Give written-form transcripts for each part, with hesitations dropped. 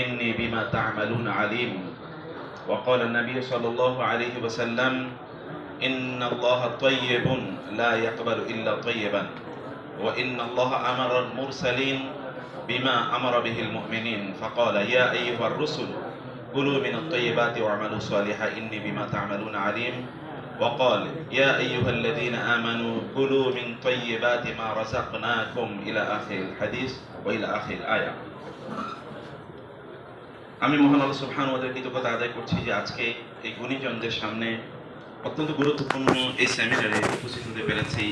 إني بما تعملون عليم. وقال النبي صلى الله عليه وسلم إن الله طيب لا يقبل إلا طيبا وإن الله أمر المرسلين بما أمر به المؤمنين فقال يا أيها الرسل كلوا من الطيبات واعملوا صالحا إني بما تعملون عليم. وقال يا أيها الذين آمنوا كلوا من طيبات ما رزقناكم إلى آخر الحديث وإلى آخر الآية. আমি মহান আল্লাহ সুবহানাহু ওয়া তাআলার কৃতজ্ঞতা আদায় করছি যে আজকে এই গুণীজনদের সামনে অত্যন্ত গুরুত্বপূর্ণ এই সেমিনারে উপস্থিত হতে পেরেছি।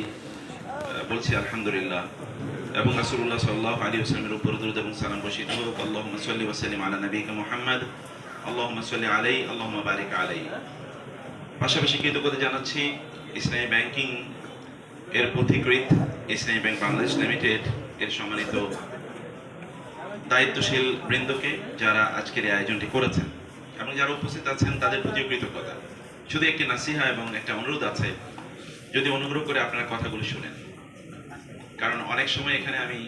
বলছি আলহামদুলিল্লাহ, এবং রাসূলুল্লাহ সাল্লাল্লাহু আলাইহি ওয়াসাল্লামের উপর দরুদ এবং সালাম বর্ষিত হোক। আল্লাহুম্মা সাল্লি ওয়া সাল্লিম আলা নাবিয়িকা মুহাম্মদ, আল্লাহুম্মা সাল্লি আলাইহি, আল্লাহুম্মা বারিক আলাইহি। পাশাপাশি কৃতজ্ঞতা জানাচ্ছি ইসলামী ব্যাংকিং এর পথিকৃৎ ইসলামী ব্যাংক বাংলাদেশ লিমিটেড এর সম্মানিত দায়িত্বশীল বৃন্দকে, যারা আজকের এই আয়োজনটি করেছেন এবং যারা উপস্থিত আছেন তাদের প্রতিও কৃতজ্ঞতা। শুধু একটি নাসিহা এবং একটা অনুরোধ আছে, যদি অনুগ্রহ করে আপনারা কথাগুলো শুনেন, কারণ অনেক সময় এখানে আমি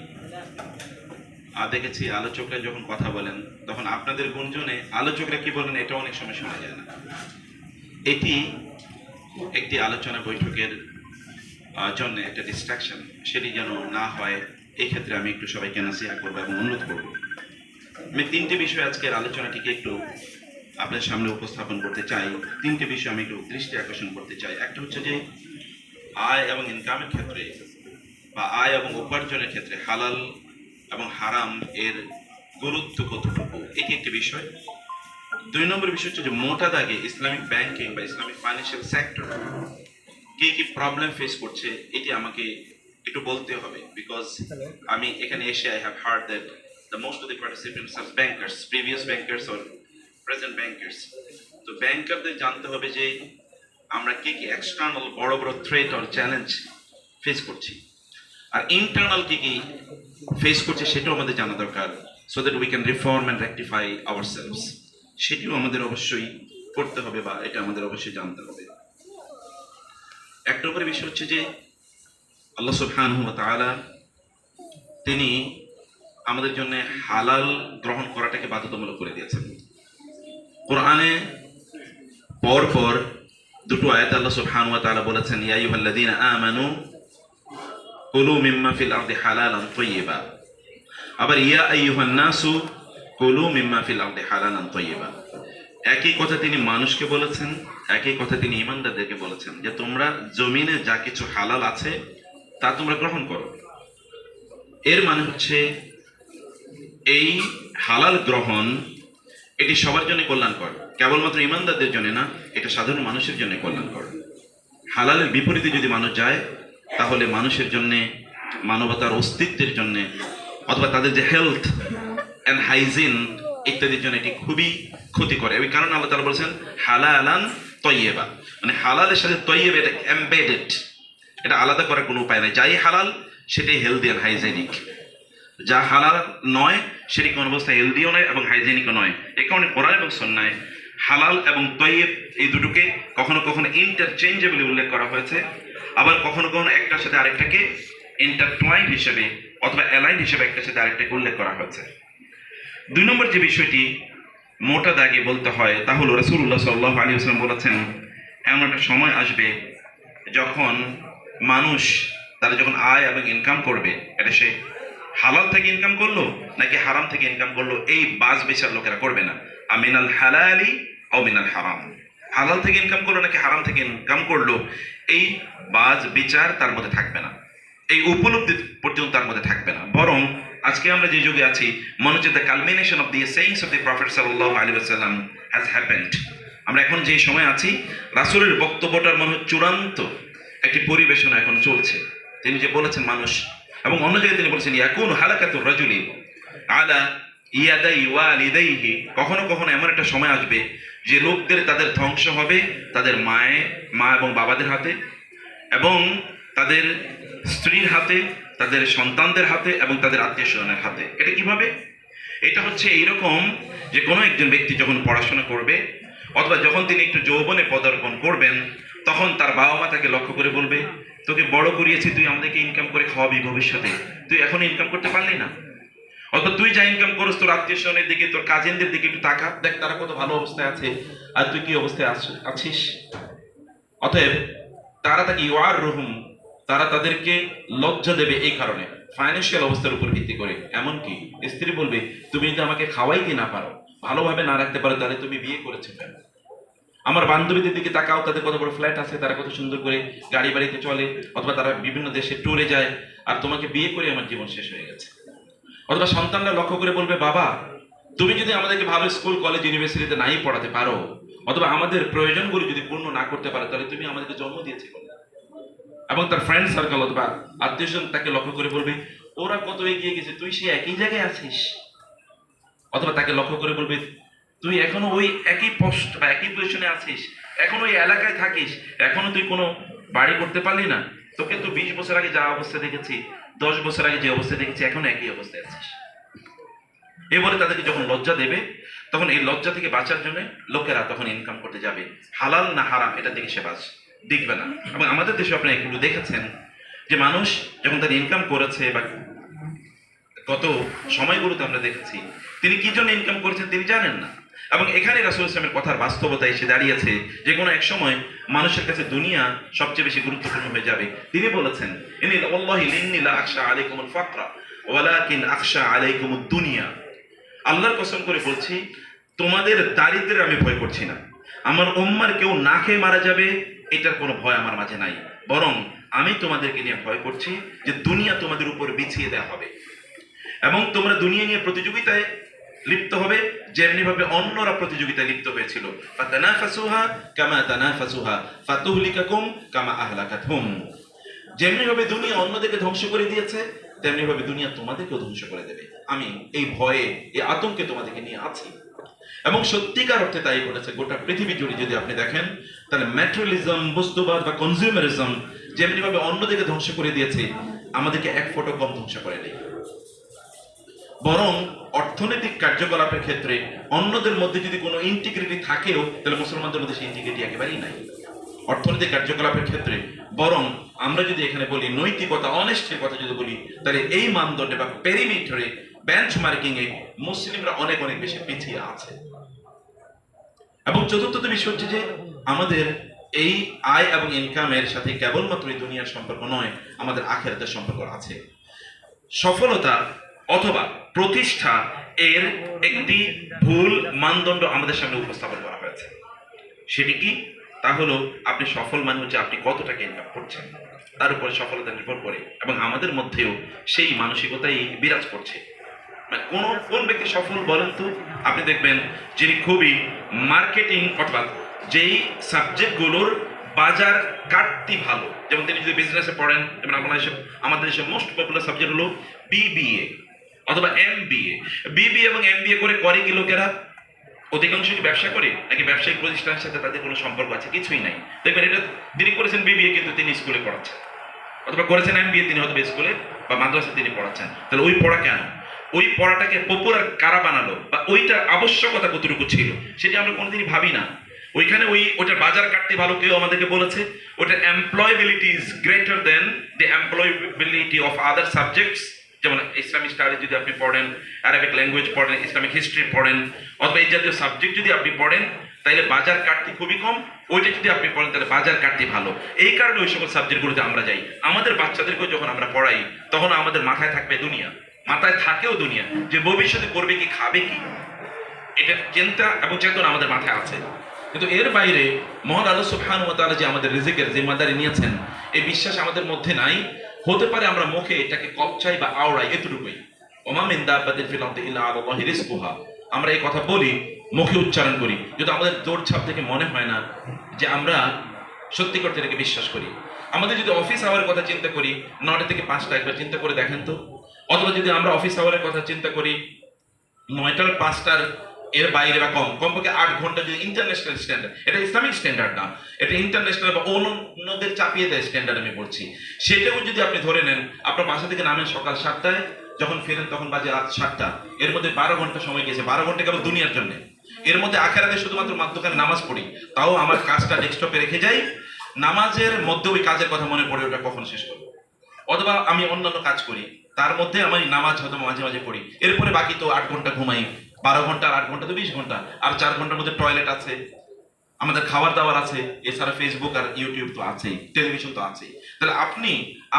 দেখেছি আলোচকরা যখন কথা বলেন তখন আপনাদের গুঞ্জনে আলোচকরা কি বলেন এটা অনেক সময় শোনা যায় না। এটি একটি আলোচনা বৈঠকের জন্য একটা ডিস্ট্রাকশন, সেটি যেন না হয় এই ক্ষেত্রে আমি একটু সবাইকে নাসিহা করবো এবং অনুরোধ করব। আমি তিনটে বিষয় আজকের আলোচনাটিকে একটু আপনাদের সামনে উপস্থাপন করতে চাই। তিনটে বিষয় আমি একটু দৃষ্টি আকর্ষণ করতে চাই। একটা হচ্ছে যে আয় এবং ইনকামের ক্ষেত্রে বা আয় এবং উপার্জনের ক্ষেত্রে হালাল এবং হারাম এর গুরুত্ব কতটুকু, এটি একটি বিষয়। দুই নম্বর বিষয় হচ্ছে যে মোটা দাগে ইসলামিক ব্যাংকিং বা ইসলামিক ফাইন্যান্সিয়াল সেক্টর কি কি প্রবলেম ফেস করছে এটি আমাকে একটু বলতে হবে, বিকজ আমি এখানে এসে I have heard that the most of the participants are bankers, previous bankers or present bankers. তো ব্যাংকারদের জানতে হবে যে আমরা কি কি এক্সটার্নাল বড় বড় থ্রেট অর চ্যালেঞ্জ ফেস করছি, আর ইন্টারনাল কি কি ফেস করছে সেটাও আমাদের জানা দরকার, so that we can reform and rectify ourselves. সেটিও আমাদের অবশ্যই করতে হবে বা এটা আমাদের অবশ্যই জানতে হবে। এক নম্বর বিষয় হচ্ছে যে আল্লাহ সুবহানাহু ওয়া তাআলা তিনি আমাদের জন্য হালাল গ্রহণ করাটাকে বাধ্যতামূলক করে দিয়েছেন। কোরআনে পরপর দুটো আয়াত আল্লাহ সুবহানাহু ওয়া তাআলা বলেছেন ইয়া আইয়ুহাল্লাযীনা আমানু কুলু মিম্মা ফিল আরদি হালালান তাইয়্যিবা, আবার ইয়া আইয়ুহান নাসু কুলু মিম্মা ফিল আরদি হালালান তাইয়্যিবা। একই কথা তিনি মানুষকে বলেছেন, একই কথা তিনি ঈমানদারদেরকে বলেছেন যে তোমরা জমিনে যা কিছু হালাল আছে তা তোমরা গ্রহণ করো। এর মানে হচ্ছে এই হালাল গ্রহণ এটি সবার জন্য কল্যাণকর, কেবলমাত্র ঈমানদারদের জন্য না, এটা সাধারণ মানুষের জন্য কল্যাণকর। হালালের বিপরীতে যদি মানুষ যায় তাহলে মানুষের জন্য, মানবতার অস্তিত্বের জন্য, অথবা তাদের যে হেলথ অ্যান্ড হাইজিন ইত্যাদির জন্য এটি খুবই ক্ষতিকর। এই কারণে আল্লাহ তাআলা বলেছেন হালালান তাইয়্যিবা, মানে হালালের সাথে তাইয়্যিব এটা এমবেডেড, এটা আলাদা করার কোনো উপায় নাই। যাই হালাল সেটাই হেলদি অ্যান্ড হাইজেনিক, যা হালাল নয় সেটি কোনো অবস্থায় হেলদিও নয় এবং হাইজেনিকও নয়। এ কারণে কোরআন এবং সুন্নাহয় হালাল এবং তাইয়্যিব এই দুটোকে কখনো কখনো ইন্টারচেঞ্জেবলি উল্লেখ করা হয়েছে, আবার কখনো কখনো একটার সাথে আরেকটাকে ইন্টারটুয়াইন হিসেবে অথবা অ্যালাইন হিসেবে একটার সাথে আরেকটাকে উল্লেখ করা হয়েছে। দুই নম্বর যে বিষয়টি মোটা দাগে বলতে হয় তা হলো রাসূলুল্লাহ সাল্লাল্লাহু আলাইহি ওয়াসাল্লাম বলেছেন এমন একটা সময় আসবে যখন মানুষ তারা যখন আয় এবং ইনকাম করবে, এটা সে হালাল থেকে ইনকাম করলো নাকি হারাম থেকে ইনকাম করলো এই বাজ বিচার লোকেরা করবে না। আমিনাল হালালি আও মিনাল হারাম, হালাল থেকে ইনকাম করলো নাকি হারাম থেকে ইনকাম করলো এই বাজ বিচার তার মধ্যে থাকবে না, এই উপলব্ধি পর্যন্ত তার মধ্যে থাকবে না। বরং আজকে আমরা যে যুগে আছি মনে হচ্ছে the culmination of the sayings of the prophet সাল্লাল্লাহু আলাইহি ওয়াসাল্লাম হ্যাজ হ্যাপেন্ড। আমরা এখন যে সময় আছি রাসূলের বক্তব্যটার মনে হয় চূড়ান্ত একটি পরিবেশনা এখন চলছে। তিনি যে বলেছেন মানুষ, এবং অন্য জায়গায় তিনি বলেছেন ইয়াকুনু হালাকাতুর রাজুলি আলা ইয়াদাই ওয়ালিদাইহি, কখনো কখনো এমন একটা সময় আসবে যে লোকদের তাদের ধ্বংস হবে তাদের মা এবং বাবাদের হাতে, এবং তাদের স্ত্রীর হাতে, তাদের সন্তানদের হাতে এবং তাদের আত্মীয় স্বজনের হাতে। এটা কিভাবে? এটা হচ্ছে এইরকম যে কোনো একজন ব্যক্তি যখন পড়াশোনা করবে অথবা যখন তিনি একটু যৌবনে পদার্পণ করবেন তখন তার বাবা মা তাকে লক্ষ্য করে বলবে তোকে বড় করিয়েছি, তুই আমাদেরকে ইনকাম করে খাওয়াবি ভবিষ্যতে, তুই এখন ইনকাম করতে পারলি না। অথবা তুই যা ইনকাম করস তোর আত্মীয় স্বজনের দিকে, তোর কাজিনদের দিকে একটু তাকা, দেখ তারা কত ভালো অবস্থায় আছে আর তুই কি অবস্থায় আছিস। অতএব তারা তাকে ইউআর রুহুম, তারা তাদেরকে লজ্জা দেবে এই কারণে, ফাইন্যান্সিয়াল অবস্থার উপর ভিত্তি করে। এমনকি স্ত্রী বলবে তুমি যদি আমাকে খাওয়াইতে না পারো, ভালোভাবে না রাখতে পারো, তাহলে তুমি বিয়ে করেছো কেন। আমার বান্ধবীদের দিকে তাকাও, তাদের কত বড় ফ্ল্যাট আছে, তারা কত সুন্দর করে গাড়ি বাড়িতে চলে, অথবা তারা বিভিন্ন দেশে ট্যুরে যায়, আর তোমাকে বিয়ে করে আমার জীবন শেষ হয়ে গেছে। অথবা সন্তানরা লক্ষ্য করে বলবে বাবা তুমি যদি আমাদেরকে ভালো স্কুল কলেজ ইউনিভার্সিটিতে নাই পড়াতে পারো, অথবা আমাদের প্রয়োজনগুলো যদি পূর্ণ না করতে পারো, তাহলে তুমি আমাদেরকে জন্ম দিয়েছি। এবং তার ফ্রেন্ড সার্কেল অথবা আত্মীয়স্বজন তাকে লক্ষ্য করে বলবে ওরা কত এগিয়ে গেছে, তুই সে একই জায়গায় আছিস। অথবা তাকে লক্ষ্য করে বলবে তুই এখনো ওই একই পোস্ট বা একই পজিশনে আছিস, এখনো ওই এলাকায় থাকিস, এখনো তুই কোনো বাড়ি করতে পারলি না, তোকে তো 20 বছর আগে যা অবস্থা দেখেছি, 10 বছর আগে যে অবস্থা দেখেছি, এখনো একই অবস্থায় আছিস। এ বলে তাদেরকে যখন লজ্জা দেবে, তখন এই লজ্জা থেকে বাঁচার জন্য লোকেরা তখন ইনকাম করতে যাবে, হালাল না হারাম এটা থেকে সে দেখবে না। এবং আমাদের দেশে আপনারা এগুলো দেখেছেন যে মানুষ যখন তার ইনকাম করেছে বা গত সময়গুলোতে আমরা দেখেছি তিনি কি জন্য ইনকাম করেছেন তিনি জানেন না। এবং এখানে রাসূল ইসলামের কথার বাস্তবতা এসে দাঁড়িয়েছে যে কোনো এক সময় মানুষের কাছে দুনিয়া সবচেয়ে বেশি গুরুত্বপূর্ণ হয়ে যাবে। তিনি বলেছেন ইন্নী ওয়াল্লাহি ইন্নী লা আখশা আলাইকুমুল ফাকরা ওয়ালাকিন আখশা আলাইকুমুদ দুনিয়া। আল্লাহর কসম করে বলছি তোমাদের দারিদ্র্যের আমি ভয় করছি না, আমার উম্মার কেউ না খেয়ে মারা যাবে এটার কোনো ভয় আমার মাঝে নাই, বরং আমি তোমাদেরকে নিয়ে ভয় করছি যে দুনিয়া তোমাদের উপর বিছিয়ে দেওয়া হবে এবং তোমরা দুনিয়া নিয়ে প্রতিযোগিতায় লিপ্ত হবে যেমনি ভাবে অন্যরা প্রতিযোগিতায় লিপ্ত হয়েছিল। ফাতানাফাসুহা কামা তানাফাসুহা ফাতুহলিকাকুম কামা আহলাকাতহুম। যেমনি ভাবে দুনিয়া অন্যদেরকে ধ্বংস করে দিয়েছে তেমনি ভাবে দুনিয়া তোমাদেরকেও ধ্বংস করে দেবে। আমি এই ভয়ে এই আতঙ্কে তোমাদেরকে নিয়ে আছি। এবং সত্যিকার অর্থে তাই ঘটেছে। গোটা পৃথিবী জুড়ে যদি আপনি দেখেন তাহলে ম্যাটেরিয়ালিজম, বস্তুবাদ বা কনজিউমারিজম যেমনি ভাবে অন্যদেরকে ধ্বংস করে দিয়েছে, আমাদেরকে এক ফোঁটা কম ধ্বংস করে নেই। বরং অর্থনৈতিক কার্যকলাপের ক্ষেত্রে অন্যদের মধ্যে যদি কোনো ইন্টিগ্রিটি থাকেও তাহলে মুসলমানদের মধ্যে সেই ইন্টিগ্রিটি একেবারেই নাই অর্থনৈতিক কার্যকলাপের ক্ষেত্রে। বরং আমরা যদি এখানে বলি নৈতিকতা, অনেস্টের কথা যদি বলি, তাহলে এই মানদণ্ডে বা পেরিমিটারে বেঞ্চমার্কিং এ মুসলিমরা অনেক অনেক বেশি পিছিয়ে আছে। এবং চতুর্থত বিষয় হচ্ছে যে আমাদের এই আয় এবং ইনকামের সাথে কেবলমাত্র এই দুনিয়ার সম্পর্ক নয়, আমাদের আখিরাতের সম্পর্ক আছে। সফলতা অথবা প্রতিষ্ঠা এর একটি ভুল মানদণ্ড আমাদের সামনে উপস্থাপন করা হয়েছে। সেটি কি? তা হলো আপনি সফল মানে হচ্ছে আপনি কত টাকা ইনকাম করছেন, তার উপরে সফলতা নির্ভর করে। এবং আমাদের মধ্যেও সেই মানসিকতাই বিরাজ করছে। কোন ব্যক্তি সফল বলেন তো? আপনি দেখবেন যিনি খুবই মার্কেটিং অথবা যেই সাবজেক্টগুলোর বাজার কাটতি ভালো, যেমন তিনি যদি বিজনেসে পড়েন, যেমন আমাদের দেশে মোস্ট পপুলার সাবজেক্ট হলো বিবিএ অথবা এমবিএ। বিবিএ এবং এমবিএ করে কি লোকেরা? অধিকাংশ কি ব্যবসা করে নাকি ব্যবসায়িক প্রতিষ্ঠানের সাথে তাদের কোনো সম্পর্ক আছে? কিছুই নাই। দেখবেন এটা তিনি করেছেন বিবিএ কিন্তু তিনি স্কুলে পড়াচ্ছেন, অথবা করেছেন এমবিএ তিনি হয়তো স্কুলে বা মাদ্রাসায় তিনি পড়াচ্ছেন। তাহলে ওই পড়া কেন? ওই পড়াটাকে পপুলার কারা বানালো বা ওইটার আবশ্যকতা কতটুকু ছিল সেটা আমরা কোনোদিনই ভাবি না। ওইখানে ওইটার বাজার কাটতে ভালো কেউ আমাদেরকে বলেছে ওইটার employability is greater than the employability of other subjects. যেমন ইসলামিক স্টাডি যদি আপনি পড়েন, আরবিক ল্যাঙ্গুয়েজ পড়েন, ইসলামিক হিস্ট্রি পড়েন, অথবা এই জাতীয় সাবজেক্ট যদি আপনি পড়েন তাহলে বাজার কাটতি খুবই কম। ওইটা যদি আপনি পড়েন তাহলে বাজার কাটতি ভালো। এই কারণে ওই সকল সাবজেক্টগুলোতে আমরা যাই। আমাদের বাচ্চাদেরকেও যখন আমরা পড়াই তখন আমাদের মাথায় থাকবে দুনিয়া, মাথায় থাকেও দুনিয়া, যে ভবিষ্যতে করবে কি, খাবে কি, এটা চিন্তা এবং চেতনা আমাদের মাথায় আছে। কিন্তু এর বাইরে মহান আল্লাহ সুবহানাহু ওয়া তাআলা যে আমাদের রিজিকের জিম্মাদারি নিয়েছেন এই বিশ্বাস আমাদের মধ্যে নাই। হতে পারে আমরা মুখে এটাকে কপচাই বা আওড়াই, এতটুকুই। ওমা মিন দাব্বাতিন ফিল আরদি ইল্লা আলাল্লাহি রিজকুহা, আমরা এই কথা বলি, মুখে উচ্চারণ করি, কিন্তু আমাদের দৌড়ছাপ থেকে মনে হয় না যে আমরা সত্যি করতে এটাকে বিশ্বাস করি। আমাদের যদি অফিস আওয়ারের কথা চিন্তা করি 9টা থেকে 5টা, একবার চিন্তা করে দেখেন তো। অথবা যদি আমরা অফিস আওয়ারের কথা চিন্তা করি 9টার 5টার এর বাইরে বা কমপক্ষে 8 ঘন্টা যদি ইন্টারন্যাশনাল স্ট্যান্ডার্ড, এটা ইসলামিক স্ট্যান্ডার্ড না, এটা ইন্টারন্যাশনাল বা অন্যদের চাপিয়ে দেয় স্ট্যান্ডার্ড আমি বলছি, সেটাও যদি আপনি ধরে নেন, আপনার বাসা থেকে নামেন সকাল 7টায়, যখন ফেরেন তখন বাজে রাত 7টা, এর মধ্যে 12 ঘন্টা সময় গেছে। 12 ঘন্টা কেবল দুনিয়ার জন্য। এর মধ্যে আখিরাতে শুধুমাত্র মাধ্যমে নামাজ পড়ি, তাও আমার কাজটা ডেস্কটপে রেখে যাই, নামাজের মধ্যে ওই কাজের কথা মনে পড়ে ওটা কখন শেষ করবো, অথবা আমি অন্যান্য কাজ করি, তার মধ্যে আমি নামাজ হয়তো মাঝে মাঝে পড়ি, এরপরে বাকি তো 8 ঘন্টা ঘুমাই, 12 ঘন্টা আর 8 ঘন্টা তো 20 ঘন্টা, আর 4 ঘন্টার মধ্যে টয়লেট আছে, আমাদের খাবার দাবার আছে, এছাড়া ফেসবুক আর ইউটিউব তো আছেই, টেলিভিশন তো আছেই। তাহলে আপনি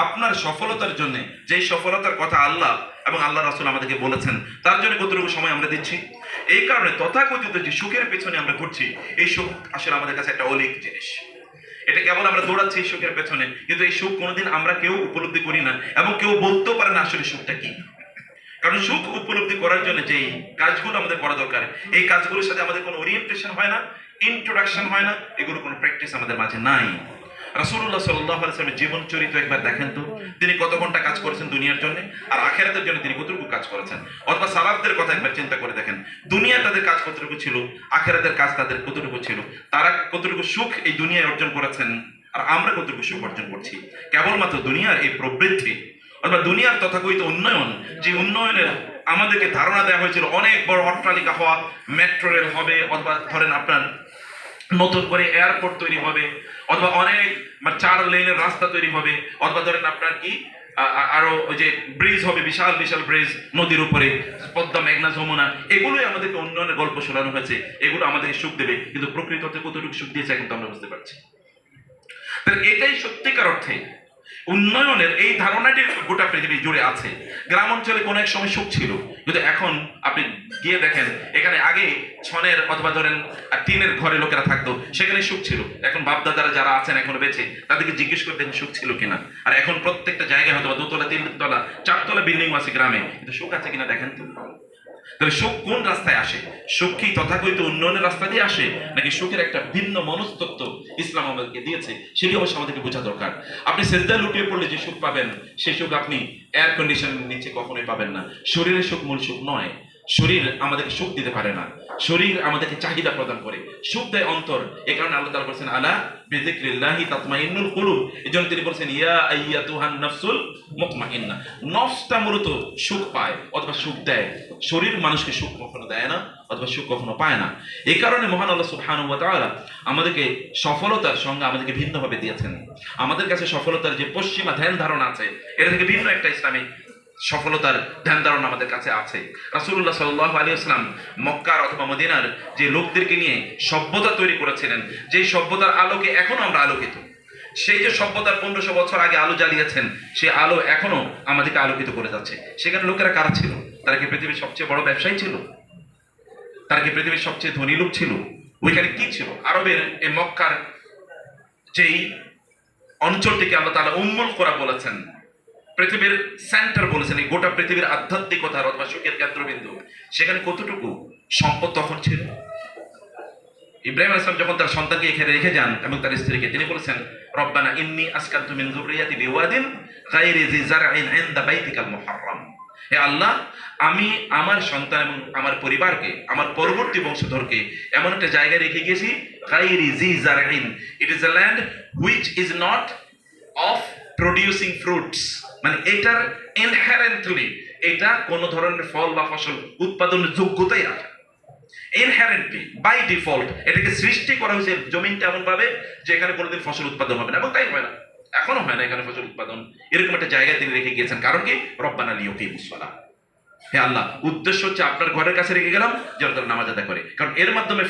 আপনার সফলতার জন্য, যেই সফলতার কথা আল্লাহ এবং আল্লাহ রাসূল আমাদেরকে বলেছেন, তার জন্য কতটুকু সময় আমরা দিচ্ছি? এই কারণে তথাকথিত যে সুখের পেছনে আমরা ঘুরছি, এই সুখ আসলে আমাদের কাছে একটা অলীক জিনিস। এটা কেবল আমরা দৌড়াচ্ছি এই সুখের পেছনে, কিন্তু এই সুখ কোনোদিন আমরা কেউ উপলব্ধি করি না, এবং কেউ বলতেও পারে না আসলে সুখটা কি। কারণ সুখ উপলব্ধি করার জন্য যেই কাজগুলো আমাদের করা দরকার, এই কাজগুলোর সাথে আমাদের কোনো ওরিয়েন্টেশন হয় না, ইন্ট্রোডাকশন হয় না, এগুলো কোনো প্র্যাকটিস আমাদের মাঝে নাই। রাসূলুল্লাহ সাল্লাল্লাহু আলাইহি ওয়াসাল্লামের জীবন চরিত্র একবার দেখেন তো, তিনি কত ঘন্টা কাজ করেছেন দুনিয়ার জন্য, আর আখিরাতের জন্য তিনি কতটুকু কাজ করেছেন। অথবা সালাফদের কথা একবার চিন্তা করে দেখেন, দুনিয়া তাদের কাজ কতটুকু ছিল, আখিরাতের কাজ তাদের কতটুকু ছিল, তারা কতটুকু সুখ এই দুনিয়ায় অর্জন করেছেন, আর আমরা কতটুকু সুখ অর্জন করছি। কেবলমাত্র দুনিয়ার এই প্রবৃদ্ধি অথবা দুনিয়ার তথাকথিত উন্নয়ন, যে উন্নয়নের আমাদেরকে ধারণা দেওয়া হয়েছিল অনেক বড় অট্টালিকা হওয়া, মেট্রো রেল হবে, অথবা ধরেন আপনার নতুন করে এয়ারপোর্ট তৈরি হবে, অথবা অনেক 4 লেনের রাস্তা তৈরি হবে, অথবা ধরেন আপনার কি আরো ওই যে ব্রিজ হবে, বিশাল বিশাল ব্রিজ নদীর উপরে, পদ্মা, মেঘনা, যমুনা, এগুলোই আমাদেরকে উন্নয়নের গল্প শোনানো হয়েছে, এগুলো আমাদেরকে সুখ দেবে, কিন্তু প্রকৃত অর্থে কতটুকু সুখ দিয়েছে এখন তো আমরা বুঝতে পারছি। তাহলে এটাই সত্যিকার অর্থে উন্নয়নের এই ধারণাটি গোটা পৃথিবী জুড়ে আছে। গ্রাম অঞ্চলে কোনো এক সময় সুখ ছিল, কিন্তু এখন আপনি গিয়ে দেখেন, এখানে আগে ছনের অথবা ধরেন টিনের ঘরে লোকেরা থাকতো, সেখানে সুখ ছিল। এখন বাপদাদারা যারা আছেন এখনো বেঁচে, তাদেরকে জিজ্ঞেস করে দেখেন সুখ ছিল কিনা। আর এখন প্রত্যেকটা জায়গায় হয়তো 2 তলা 3 তলা 4 তলা বিল্ডিং আছে গ্রামে, কিন্তু সুখ আছে কিনা দেখেন তো। তবে সুখ কোন রাস্তায় আসে? সুখ কি তথাকথিত উন্নয়নের রাস্তা দিয়ে আসে, নাকি সুখের একটা ভিন্ন মনস্তত্ত্ব ইসলাম আমাদেরকে দিয়েছে? সেটি অবশ্য আমাদেরকে বোঝা দরকার। আপনি সেজদায় লুটিয়ে পড়লে যে সুখ পাবেন, সেই সুখ আপনি এয়ার কন্ডিশনের নিচে কখনোই পাবেন না। শরীরের সুখ মূল সুখ নয়, শরীর আমাদেরকে সুখ দিতে পারে না, শরীর আমাদেরকে চাহিদা প্রদান করে, সুখ দেয় অন্তর। এই কারণে আল্লাহ তাআলা বলেছেন আলা বিযিকরিল্লাহি তাতমাইন্নুল কুলুব, এজন্য তিনি বলেছেন ইয়া আইয়াতুহান নাফসুল মুতমাইন্না। নফসটা মূলত সুখ পায় অথবা সুখ দেয়, শরীর মানুষকে সুখ কখনো দেয় না অথবা সুখ কখনো পায় না। এই কারণে মহান আল্লাহ সুবহানাহু ওয়া তাআলা আমাদেরকে সফলতার সঙ্গে আমাদেরকে ভিন্নভাবে দিয়েছেন। আমাদের কাছে সফলতার যে পশ্চিমা ধ্যান ধারণা আছে, এটা থেকে ভিন্ন একটা ইসলামী সফলতার ধ্যান ধারণা আমাদের কাছে আছে। রাসূলুল্লাহ সাল্লাল্লাহু আলাইহি ওয়াসাল্লাম মক্কার অথবা মদিনার যে লোকদেরকে নিয়ে সভ্যতা তৈরি করেছিলেন, যেই সভ্যতার আলোকে এখনো আমরা আলোকিত, সেই যে সভ্যতার 1500 বছর আগে আলো জ্বালিয়েছেন, সেই আলো এখনো আমাদেরকে আলোকিত করে যাচ্ছে। সেখানে লোকেরা কারা ছিল? তারা কি পৃথিবীর সবচেয়ে বড় ব্যবসায়ী ছিল? তারা কি পৃথিবীর সবচেয়ে ধনী লোক ছিল? ওইখানে কি ছিল? আরবের এই মক্কার যেই অঞ্চলটিকে আল্লাহ তাআলা উম্মুল কুরা বলেছেন, পৃথিবীর সেন্টার বলেছেন, এই গোটা পৃথিবীর আধ্যাত্মিকতার অথবা সুখের কেন্দ্রবিন্দু, সেখানে কতটুকু সম্পদ তখন ছিল? ইব্রাহিম আলাইহিস সালাম যখন তার সন্তানকে এখানে রেখে যান এবং তার স্ত্রীকে, তিনি বলেছেন রব্বানা ইন্নী আসকানতু মিন যুররিয়াতি বিওয়াদিন গায়রি জি জারইন ইনদা বাইতিকাল মুহাররাম। হে আল্লাহ, আমি আমার সন্তান এবং আমার পরিবারকে, আমার পরবর্তী বংশধরকে এমন একটা জায়গায় রেখে গেছি, গায়রি জি জারইন, it is a land which is not of producing fruits, মানে এটার ইনহেরেন্টলি এটা কোন ধরনের ফল বা ফসল উৎপাদনের যোগ্যতাই রাখে। ইনহেরেন্টলি বাই ডিফল্ট এটাকে সৃষ্টি করা হয়েছে জমিনটা এমন ভাবে যে এখানে কোনোদিন ফসল উৎপাদন হবে না, এবং তাই হয় না, এখনো হয় না এখানে ফসল উৎপাদন। এরকম একটা জায়গায় তিনি রেখে গিয়েছেন, কারণ কি? রব্বানা লিয়াকিমুস সালাহ। হে আল্লাহ, উদ্দেশ্য হচ্ছে আপনার ঘরের কাছে রেখে গেলাম যেন তারা নামাজ আদায় করে, কারণ এর মাধ্যমে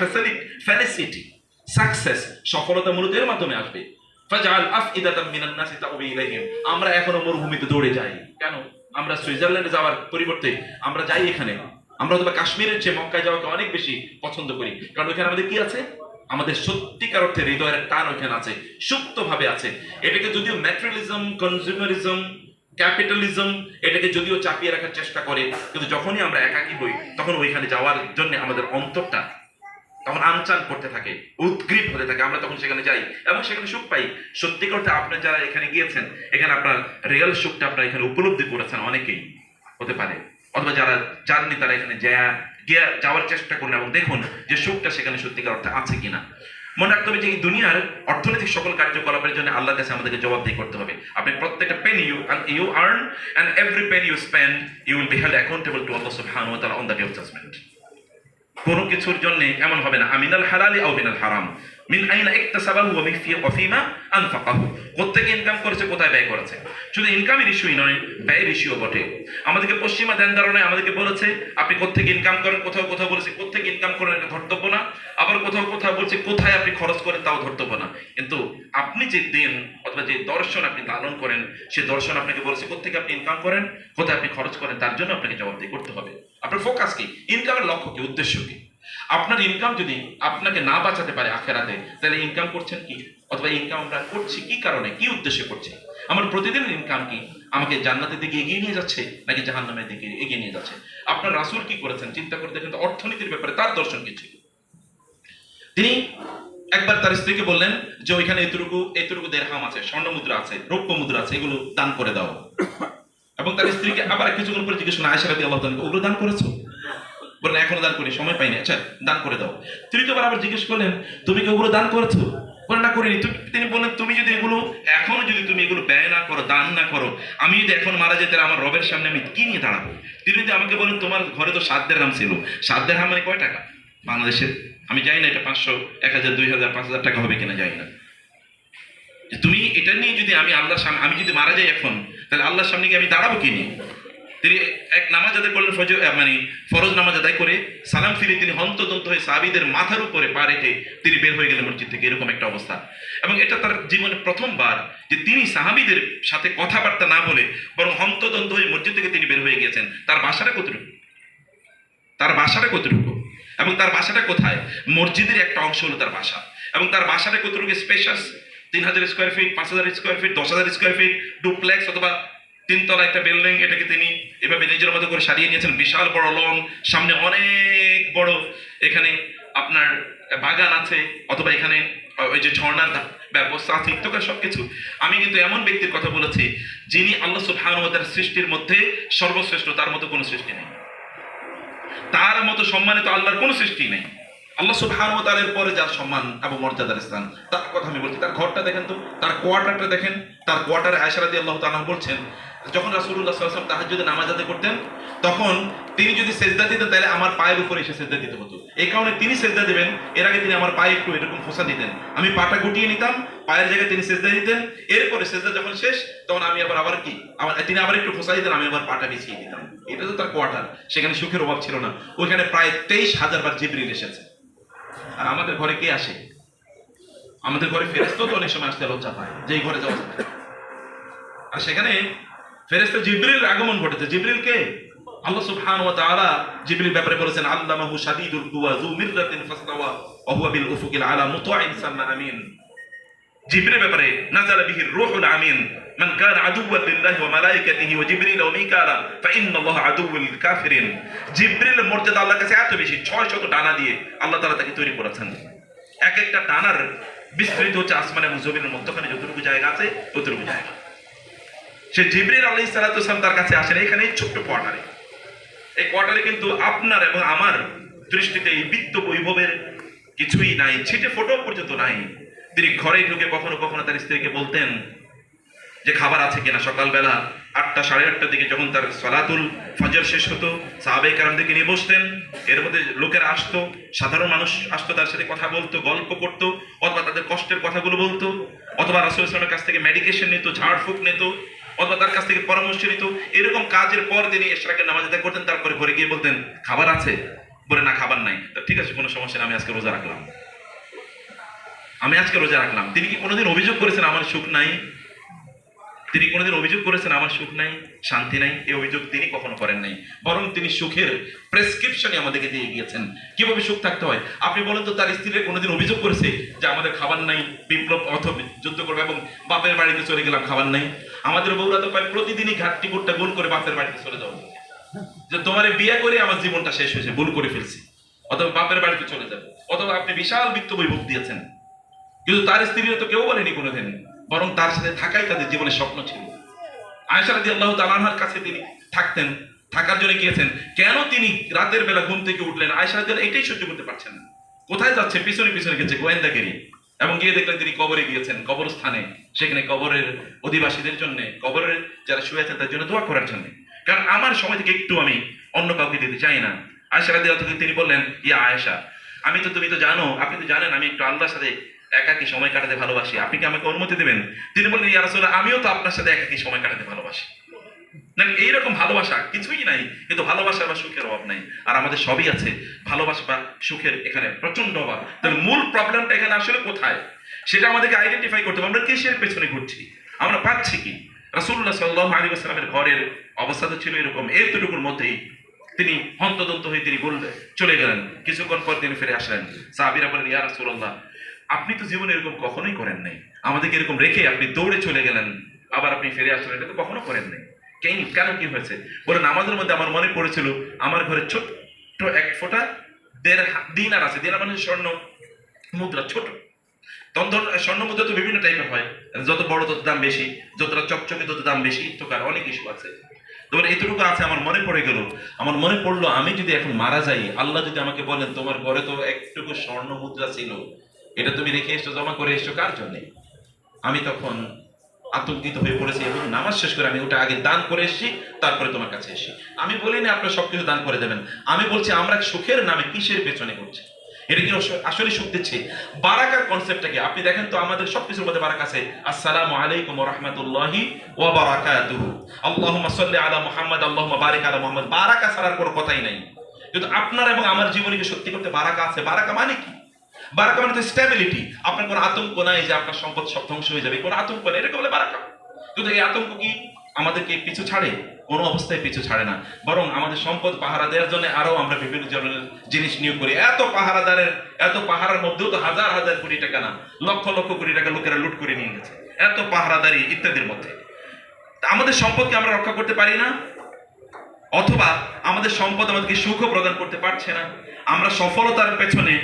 ফেলিসিটি, সাকসেস, সফলতা মূলত এর মাধ্যমে আসবে। ফাজআল আফইদাতাম মিনান নাসি তাউবি ইলাইহিম। আমরা এখনো মরুভূমিতে দৌড়ে যাই কেন? আমরা সুইজারল্যান্ডে যাওয়ার পরিবর্তে আমরা যাই এখানে, আমরা অথবা কাশ্মীরের চেয়ে মক্কায় যাওয়াকে অনেক বেশি পছন্দ করি, কারণ ওইখানে আমাদের কি আছে? আমাদের সত্যিকার অর্থে হৃদয়ের টান ওইখানে আছে, সুপ্তভাবে আছে। এটাকে যদিও ম্যাটেরিয়ালিজম, কনজিউমারিজম, ক্যাপিটালিজম এটাকে যদিও চাপিয়ে রাখার চেষ্টা করে, কিন্তু যখনই আমরা একাকী হই তখন ওইখানে যাওয়ার জন্য আমাদের অন্তরটা তখন আনচান করতে থাকে, উদ্গ্রীব হতে থাকে, আমরা তখন সেখানে যাই এবং সেখানে সুখ পাই। সত্যি করতে আপনি যারা এখানে গিয়েছেন, এখানে আপনার রিয়েল সুখটা আপনারা এখানে উপলব্ধি করেছেন, অনেকেই হতে পারে, অথবা যারা যাননি তারা এখানে যাওয়ার চেষ্টা করুন এবং দেখুন যে সুখটা সেখানে সত্যিকার অর্থে আছে কিনা। মনে রাখতে হবে যে এই দুনিয়ার অর্থনৈতিক সকল কার্যকলাপের জন্য আল্লাহর কাছে আমাদেরকে জবাবদিহি করতে হবে। আপনি প্রত্যেকটা penny you earn and every penny you spend you will be held accountable to Allah সুবহানাহু ওয়া তাআলা on the day of judgement. কোনো কিছুর জন্য এমন হবে না আমিনাল হালালি আও মিনাল হারাম, মিন আইনা ইকতাসাবাহু ওয়া ফিমা আনফাকাহু, কোত্থেকে ইনকাম করেছে, কোথায় ব্যয় করেছে। শুধু ইনকামের ইস্যুই নয়, ব্যয়ের ইস্যুও বটে। আমাদেরকে পশ্চিমা ধ্যান ধারণায় আমাদেরকে বলেছে আপনি কোত্থেকে ইনকাম করেন, কোথাও কোথাও বলেছে কোত্থেকে ইনকাম করেন এটা ধর্তব্য না, আবার কোথাও কোথাও বলছে কোথায় আপনি খরচ করেন তাও ধর্তব্য না। কিন্তু আপনি যে দিন অথবা যে দর্শন আপনি লালন করেন, সে দর্শন আপনাকে বলেছে কোত্থেকে আপনি ইনকাম করেন, কোথায় আপনি খরচ করেন, তার জন্য আপনাকে জবাবদিহি করতে হবে। আপনার ফোকাস কি, ইনকামের লক্ষ্য কি, উদ্দেশ্য কি। আপনার ইনকাম যদি আপনাকে না বাঁচাতে পারে আখেরাতে, তাহলে ইনকাম করছেন কি, অথবা ইনকাম আমরা করছি কি কারণে, কি উদ্দেশ্যে করছি। আমার প্রতিদিনের ইনকাম কি আমাকে জান্নাতের দিকে এগিয়ে নিয়ে যাচ্ছে নাকি জাহান্নামের দিকে এগিয়ে নিয়ে যাচ্ছে। আপনার রাসূল কি করেছেন চিন্তা করে দেখেন তো, অর্থনীতির ব্যাপারে তার দর্শন কি ছিল। তিনি একবার তার স্ত্রীকে বললেন যে ওইখানে এতটুকু এতটুকু দেরহাম আছে, স্বর্ণ মুদ্রা আছে, রৌপ্য মুদ্রা আছে, এগুলো দান করে দাও। এবং তার স্ত্রীকে আবার কিছুক্ষণ পরে জিজ্ঞেস করলেন আয়েশা রাদিয়াল্লাহু তাআলা, ওগুলো দান করেছো? বললেন এখনো দান করি, সময় পাইনি। আচ্ছা দান করে দাও। তৃতীয়বার আবার জিজ্ঞেস করলেন তুমি কি ওগুলো দান করেছো? বলে না করিনি। তিনি বললেন তুমি যদি এগুলো এখনো যদি তুমি এগুলো ব্যয় না করো, দান না করো, আমি যদি এখন মারা যেতে আমার রবের সামনে আমি কি নিয়ে দাঁড়াবো। তিনি যদি আমাকে বলেন তোমার ঘরে তো 7 দিরহাম ছিল, 7 দিরহাম মানে কয় টাকা বাংলাদেশের, আমি জানি না এটা 500, 1000, 2000, 5000 টাকা হবে কিনা জানি না। তুমি এটা নিয়ে যদি আমি আল্লাহর সামনে, আমি যদি মারা যাই এখন, তাহলে আল্লাহর সামনে গিয়ে আমি দাঁড়াবো কি নিয়ে। তিনি এক নামাজ আদায় করলেন, ফরজ নামাজ আদায় করে সালাম ফিরে তিনি হন্তদন্ত হয়ে সাহাবীদের মাথার উপরে পা রেখে তিনি বের হয়ে গেলেন মসজিদ থেকে, এরকম একটা অবস্থা। এবং এটা তার জীবনে প্রথমবার যে তিনি সাহাবীদের সাথে কথাবার্তা না বলে বরং হন্তদন্ত হয়ে মসজিদ থেকে তিনি বের হয়ে গিয়েছেন। তার বাসাটা কতটুকু, তার বাসাটা কতটুকু এবং তার বাসাটা কোথায়, মসজিদের একটা অংশ হলো তার বাসা। এবং তার বাসাটা কতটুকু spacious, 3000 square feet, 5000 square feet, 10,000 square feet, duplex অথবা 3 তলা একটা বিল্ডিং, এটাকে তিনি এভাবে নিজের মতো করে সারিয়ে নিয়েছেন। বিশাল বড় লন, সামনে অনেক বড় এখানে আপনার বাগান আছে, অথবা এখানে ওই যে ঝর্ণার ব্যবস্থা আছে, ইত্যাদি সবকিছু। আমি কিন্তু এমন ব্যক্তির কথা বলেছি যিনি আল্লাহ সুবহানাহু ওয়া তাআলার সৃষ্টির মধ্যে সর্বশ্রেষ্ঠ, তার মতো কোনো সৃষ্টি নেই, তার মতো সম্মানিত আল্লাহর কোনো সৃষ্টি নেই। আল্লাহ সুবহানাহু ওয়া তাআলার পরে যার সম্মান এবং মর্যাদার স্থান, তার কথা আমি বলছি। তার ঘরটা দেখেন তো, তার কোয়ার্টারটা দেখেন। তার কোয়ার্টারে আয়েশা রাদিয়াল্লাহু তাআলা বলছেন যখন রাসূলুল্লাহ সাল্লাল্লাহু আলাইহি ওয়াসাল্লাম তাহাজ্জুদে নামাজ আদায় করতেন, তখন তিনি যদি সেজদা দিতেন তাহলে আমার পায়ের উপরে এসে সেজদা দিতে হতো। এই কারণে তিনি সেজদা দিবেন এর আগে তিনি আমার পায়ে একটু এরকম ফোঁসা দিতেন, আমি পাটা গুটিয়ে নিতাম, পায়ের জায়গায় তিনি সেজদা দিতেন। এরপরে সেজদা যখন শেষ তখন আমি আবার কি তিনি আবার একটু ফোঁসা দিতেন, আমি আবার পাটা বিছিয়ে দিতাম। এটা তো তার কোয়ার্টার, সেখানে সুখের অভাব ছিল না। ওইখানে প্রায় 23,000 বার জিবরিল এসেছে। আর আমাদের ঘরে কে আসে? আমাদের ঘরে ফেরেশতা তো অনেক সময় আসতে লজ্জা পায় যে এই ঘরে যাওয়া যাবে। আর সেখানে ফেরেশতা জিবরিল আগমন ঘটেছে। জিবরিল কে? আল্লাহ সুবহানাহু ওয়া তাআলা জিবরিল ব্যাপারে বলেছেন আল্লামাহু শাদীদুল কুওয়া যু মিররাতিন ফাসতাওয়া ওয়া হুয়া বিল উফুকিল আলা মুতাইন সাম্মা আমিন। জিবরিল ব্যাপারে নাযালা বিহির রূহুল আমিন মান কানা আদুওয়ান লিল্লাহি ওয়া মালাইকাতিহি ওয়া জিবরিল ওয়া মিকালা ফাইন্নাল্লাহা আদুউল কাফিরিন। জিবরিলের মর্যাদা আল্লাহর কাছে এত বেশি, 600 ডানা দিয়ে আল্লাহ তাআলা তাকে তৈরি করেছেন। এক একটা ডানার বিস্তৃত হচ্ছে আসমান এবং জমিনের মধ্যখানে যতটুকু জায়গা আছে ততটুকু জায়গা। সে জিবরিল আলাইহিস সালাতু ওয়াস সালাম তার কাছে আসেন এখানে এই ছোট্ট কোয়ার্টারে। এই কোয়ার্টারে কিন্তু আপনার এবং আমার দৃষ্টিতে এই বিত্ত বৈভবের কিছুই নাই, ছিটে ফোটো পর্যন্ত নাই। তিনি ঘরে ঢুকে কখনো কখনো তার স্ত্রীকে বলতেন যে খাবার আছে কিনা। সকালবেলা 8টা, 8:30টার দিকে যখন তার সালাতুল ফজর শেষ হতো, সাহাবায়ে কেরামদেরকে নিয়ে বসতেন। এর মধ্যে লোকেরা আসতো, সাধারণ মানুষ আসতো, তার সাথে কথা বলতো, গল্প করতো, অথবা তাদের কষ্টের কথাগুলো বলতো, অথবা রাসূল সাল্লাল্লাহু আলাইহি ওয়াসাল্লামের কাছ থেকে মেডিকেশন নিত, ঝাড়ফুঁক নিত, অথবা তার কাছ থেকে পরামর্শ নিত। এরকম কাজের পর তিনি ইশরাকের নামাজ আদায় করতেন। তারপরে ঘরে গিয়ে বলতেন খাবার আছে? বলে না খাবার নাই। তো ঠিক আছে, কোনো সমস্যা নেই, আমি আজকে রোজা রাখলাম, আমি আজকে রোজা রাখলাম। তিনি কি কোনোদিন অভিযোগ করেছেন আমার সুখ নাই? তিনি কোনোদিন অভিযোগ করেছেন আমার সুখ নাই, শান্তি নাই? এই অভিযোগ তিনি কখনো করেন নাই। বরং তিনি সুখের প্রেসক্রিপশনই আমাদেরকে দিয়ে গিয়েছেন কিভাবে সুখ থাকতে হয়। আপনি বলেন তো, তার স্ত্রীর কোনোদিন অভিযোগ করেছে যে আমাদের খাবার নাই, বিপ্লব অথবা যুদ্ধ করবে এবং বাপের বাড়িতে চলে গেলাম, খাবার নাই? আমাদের বউরা তো প্রায় প্রতিদিনই ঘাটতি করতে ভুল করে বাপের বাড়িতে চলে যাও, যে তোমার বিয়ে করে আমার জীবনটা শেষ হয়েছে, ভুল করে ফেলছি, অথবা বাপের বাড়িতে চলে যাবে, অথবা আপনি বিশাল বিত্ত বৈভব দিয়েছেন। কিন্তু তার স্ত্রীরা তো কেউ বলেনি কোনোদিন, বরং তার সাথে থাকাই তাদের জীবনের স্বপ্ন ছিল। আয়েশা রাদিয়াল্লাহু তাআলা আনহার কাছে তিনি থাকতেন, থাকার জন্য গিয়েছেন। কেন তিনি রাতের বেলা ঘুম থেকে উঠলেন? আয়েশা রাদিয়াল্লাহু এটাই সহ্য করতে পারছেন না। কোথায় যাচ্ছে? পিছনে পিছনে গেছে গোয়েন্দাগিরি। এবং গিয়ে দেখলেন তিনি কবরে গিয়েছেন, কবরস্থানে। সেখানে কবরের অধিবাসীদের জন্য, কবরের যারা শুয়ে আছেন তার জন্য দোয়া করার জন্য। কারণ আমার সময় থেকে একটু আমি অন্য কাউকে দিতে চাই না। আয়েশা রাদিয়াল্লাহু তাআলা তিনি বললেন ইয়া আয়েশা, তুমি তো জানো, আপনি তো জানেন আমি একটু আল্লাহর সাথে একাকী সময় কাটাতে ভালোবাসি, আপনি কি আমাকে অনুমতি দেবেন? তিনি বললেন, ইয়া রাসূলুল্লাহ, আমিও তো আপনার সাথে একাকী সময় কাটাতে ভালোবাসি। না, এইরকম ভালোবাসা কিছুই নাই, কিন্তু ভালোবাসা বা সুখের অভাব নাই। আর আমাদের সবই আছে, ভালোবাসা বা সুখের এখানে প্রচন্ড অভাব। তাহলে মূল প্রবলেমটা এখানে আসলে কোথায়, সেটা আমাদেরকে আইডেন্টিফাই করতে হবে। আমরা কিসের পেছনে ঘুরছি, আমরা পাচ্ছি কি? রাসূলুল্লাহ সাল্লাল্লাহু আলাইহি ওয়াসাল্লামের ঘরের অবস্থা তো ছিল এরকম, এতটুকুর মধ্যেই তিনি হন্তদন্ত হয়ে তিনি বললেন, চলে গেলেন। কিছুক্ষণ পর তিনি ফিরে আসলেন। সাহাবীরা বলেন, ইয়া রাসূলুল্লাহ, আপনি তো জীবনে এরকম কখনোই করেন নাই, আমাদেরকে এরকম রেখে আপনি দৌড়ে চলে গেলেন, আবার আপনি ফিরে আসলেন, এটা তো কখনো করেন নাই। কেন কি হয়েছে? বলে, নামাজের মধ্যে আমার মনে পড়েছিল আমার ঘরে ছোট্ট এক ফোঁটা দিনার আছে। দিনার মানে স্বর্ণ মুদ্রা, ছোট। তখন স্বর্ণ মুদ্রা তো বিভিন্ন টাইপের হয়, যত বড় তত দাম বেশি, যতটা চকচকে তত দাম বেশি, তো কার অনেক ইস্যু আছে। তোমার এতটুকু আছে, আমার মনে পড়ে গেল। আমার মনে পড়লো, আমি যদি এখন মারা যাই, আল্লাহ যদি আমাকে বলেন তোমার ঘরে তো একটুকু স্বর্ণ মুদ্রা ছিল, এটা তুমি রেখে এসছো, জমা করে এসছো কার জন্য? আমি তখন আতঙ্কিত হয়ে পড়েছি এবং নামাজ শেষ করে আমি ওটা আগে দান করে এসেছি, তারপরে তোমার কাছে এসেছি। আমি বলিনি আপনারা সবকিছু দান করে দেবেন, আমি বলছি আমরা সুখের নামে কিসের পেছনে করছি? এটা কি আসলে সুখ দিচ্ছে? বারাকার কনসেপ্টটা কি আপনি দেখেন তো, আমাদের সবকিছুর মধ্যে বারাকা আছে। আসসালামু আলাইকুম ওয়া রাহমাতুল্লাহি ওয়া বারাকাতুহু, আল্লাহুম্মা সাল্লি আলা মুহাম্মাদ, আল্লাহুম্মা বারিক আলা মুহাম্মাদ। বারাকা ছাড়ার কোনো কথাই নাই। কিন্তু আপনার এবং আমার জীবনে কি সত্যি করতে বারাকা আছে? বারাকা মানে কি? বারাকা মানে তো স্টেবিলিটি। আপনার কোনো আতঙ্ক নাই যে আপনার সম্পদ সব ধ্বংস হয়ে যাবে, কোনো আতঙ্ক নেই, এটাকে বলে বারাকা। কিন্তু এই আতঙ্ক কি আমাদেরকে পিছু ছাড়ে? কোনো অবস্থায় পিছু ছাড়ে না, বরং আমাদের সম্পদ পাহারা দেওয়ার জন্য আরো আমরা বিভিন্ন ধরনের জিনিস নিয়োগ করি। এত পাহারার মধ্যেও তো হাজার হাজার কোটি টাকা না, লক্ষ লক্ষ কোটি টাকা লোকেরা লুট করে নিয়ে গেছে, এত পাহারাদারি ইত্যাদির মধ্যে। আমাদের সম্পদকে আমরা রক্ষা করতে পারি না, অথবা আমাদের সম্পদ আমাদেরকে সুখও প্রদান করতে পারছে না। আমরা সফলতার পেছনে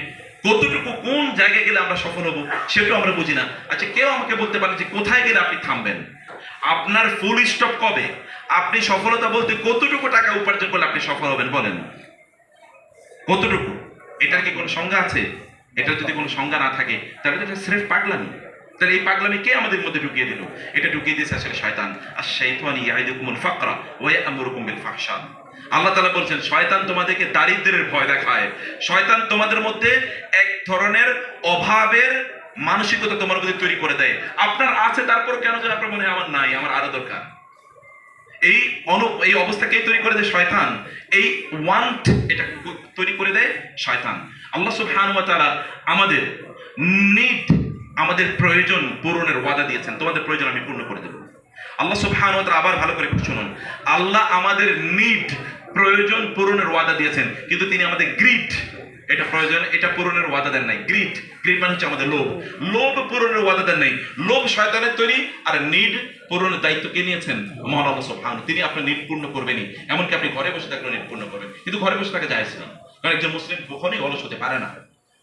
কতটুকু, কোন জায়গায় গেলে আমরা সফল হব সেটাও আমরা বুঝি না। আচ্ছা, কেউ আমাকে বলতে পারে যে কোথায় গেলে আপনি থামবেন? আপনার ফুল স্টপ কবে? আপনি সফলতা বলতে কতটুকু টাকা উপার্জন করলে আপনি সফল হবেন বলেন? কতটুকু? এটার কি কোনো সংজ্ঞা আছে? এটার যদি কোনো সংজ্ঞা না থাকে তাহলে এটা স্রেফ পাগলামি। তাহলে এই পাগলামি কে আমাদের মধ্যে ঢুকিয়ে দিল? এটা ঢুকিয়ে দিয়েছে আসলে শয়তান। আশ-শাইতানু ইয়াইদুকুমুল ফাকরা ওয়া ইয়া'মুরুকুম বিল ফাহশা। আল্লাহ তাআলা বলছেন, শয়তান তোমাদেরকে দারিদ্র্যের ভয় দেখায়, শয়তান তোমাদের মধ্যে এক ধরনের অভাবের মানসিকতা তোমার মধ্যে তৈরি করে দেয়। আপনার আছে, তারপর কেন যেন আপনার মনে হয় আমার নাই, আমার আরো দরকার। এই অবস্থা কে তৈরি করে দেয়? শয়তান। এই ওয়ান্ট, এটা তৈরি করে দেয় শয়তান। আল্লাহ সুবহানাহু ওয়া তাআলা আমাদের নিড, আমাদের প্রয়োজন পূরণের ওয়াদা দিয়েছেন, তোমাদের প্রয়োজন আমি পূর্ণ করে দেব। আল্লাহ সুবহানাহু ওয়া তাআলা, আবার ভালো করে শুনুন, আল্লাহ আমাদের নিড, প্রয়োজন পূরণের ওয়াদা দিয়েছেন, কিন্তু তিনি আমাদের গ্রিড, এটা প্রয়োজন এটা পূরণের ওয়াদা দেন নাই। গ্রিড মানে হচ্ছে আমাদের লোভ পূরণের ওয়াদা দেন নাই। লোভ শয়তানের তৈরি, আর নিড পূরণের দায়িত্ব কে নিয়েছেন? মহান আল্লাহ সুবহানাহু। তিনি আপনার নিড পূর্ণ করবেনই, এমনকি আপনি ঘরে বসে থাকলে নিড পূর্ণ করবেন। কিন্তু ঘরে বসে থাকা জায়েজ না, কারণ একজন মুসলিম কখনোই অলস হতে পারে না।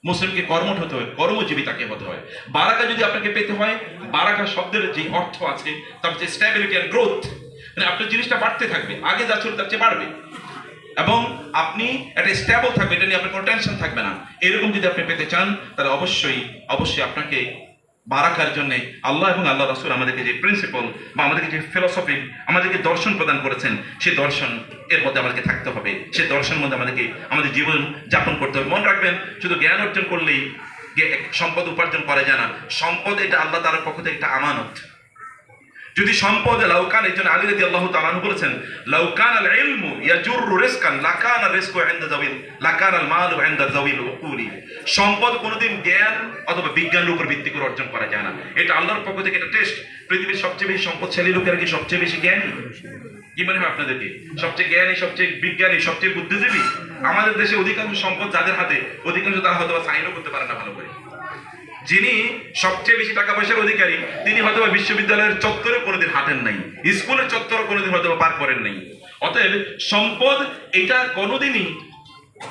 মুসলিমকে কর্মঠ হতে হয়, কর্মজীবী তাকে হতে হয়। বারাকা যদি আপনাকে পেতে হয়, বারাকা শব্দের যে অর্থ আছে তার হচ্ছে স্ট্যাবিলিটি এন্ড গ্রোথ, মানে আপনার জিনিসটা বাড়তে থাকবে, আগে যা ছিল তার চেয়ে বাড়বে, এবং আপনি একটা স্টেবল থাকবে, এটা নিয়ে আপনার কোনো টেনশন থাকবে না। এরকম যদি আপনি পেতে চান, তাহলে অবশ্যই আপনাকে বারাকার জন্য আল্লাহ এবং আল্লাহ রাসূল আমাদেরকে যে প্রিন্সিপাল বা আমাদেরকে যে ফিলোসফি, আমাদেরকে দর্শন প্রদান করেছেন, সেই দর্শন এর মধ্যে আমাদেরকে থাকতে হবে, সেই দর্শনের মধ্যে আমাদেরকে আমাদের জীবন যাপন করতে হবে। মনে রাখবেন, শুধু জ্ঞান অর্জন করলেই সম্পদ উপার্জন করা যায় না। সম্পদ এটা আল্লাহ তাআলার পক্ষ থেকে একটা আমানত। যদি সম্পদ লাউকান, এই জন্য আলী রাদিয়াল্লাহু তাআলা আনহু বলেছেন, লাউকান আল ইলমু ইয়াজুররু রিজকান লাকানা রিজকু ইনদা যাবিল লাকানা আল মালু ইনদা যাবিল উকুলি। সম্পদ কোনোদিন জ্ঞান অথবা বিজ্ঞানের উপর ভিত্তি করে অর্জন করা যায় না, এটা আল্লাহর পক্ষ থেকে একটা টেস্ট। পৃথিবীর সবচেয়ে বেশি সম্পদশালী লোকেরা কি সবচেয়ে বেশি জ্ঞানী? কি মনে হয় আপনাদেরকে? সবচেয়ে জ্ঞানী, সবচেয়ে বিজ্ঞানী, সবচেয়ে বুদ্ধিজীবী? আমাদের দেশে অধিকাংশ সম্পদ যাদের হাতে, অধিকাংশ তারা হয়তো সাইনও করতে পারে না ভালো করে। যিনি সবচেয়ে বেশি টাকা পয়সার অধিকারী, তিনি হয়তো বিশ্ববিদ্যালয়ের চত্বরে কোনোদিন হাঁটেন নাই, স্কুলের চত্বরে কোনোদিন হয়তো পার করেন নাই। অতএব সম্পদ এটা কোনোদিনই